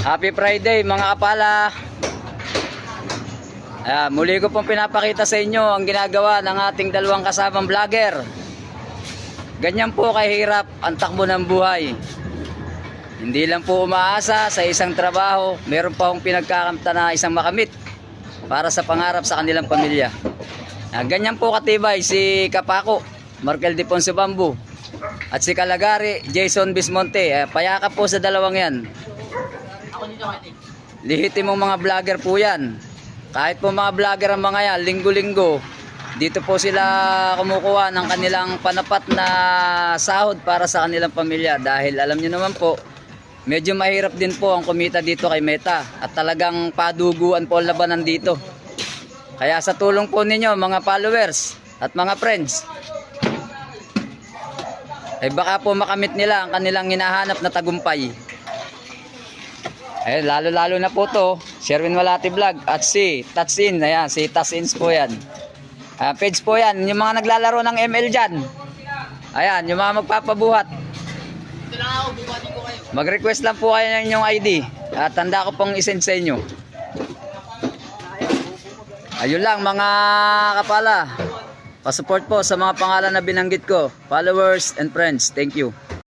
Happy Friday mga kapala. Muli ko pong pinapakita sa inyo ang ginagawa ng ating dalawang kasamang vlogger. Ganyan po kahirap ang takbo ng buhay. Hindi lang po umaasa sa isang trabaho, meron pa akong pinagkakamta na isang makamit para sa pangarap sa kanilang pamilya. Ganyan po katibay si Kapako, Markel Diponso Bambu, at si Kalagari, Jason Bismonte. Payakap po sa dalawang yan. Lihitimong mga vlogger po yan. Kahit po mga vlogger ang mga yan, linggo-linggo, dito po sila kumukuha ng kanilang panapat na sahod para sa kanilang pamilya. Dahil alam nyo naman po, medyo mahirap din po ang kumita dito kay Meta. At talagang paduguan po ang labanan dito. Kaya sa tulong po ninyo mga followers at mga friends, ay baka po makamit nila ang kanilang hinahanap na tagumpay. Lalo-lalo na po to, Sherwin Malati Vlog at si Tatsin. Ayan, si Tatsins po yan. Page po yan, yung mga naglalaro ng ML dyan. Ayan, yung mga magpapabuhat. Mag-request lang po kayo ng inyong ID. At tanda ko pong isend sa inyo. Ayun lang mga kapala. Pasupport po sa mga pangalan na binanggit ko. Followers and friends. Thank you.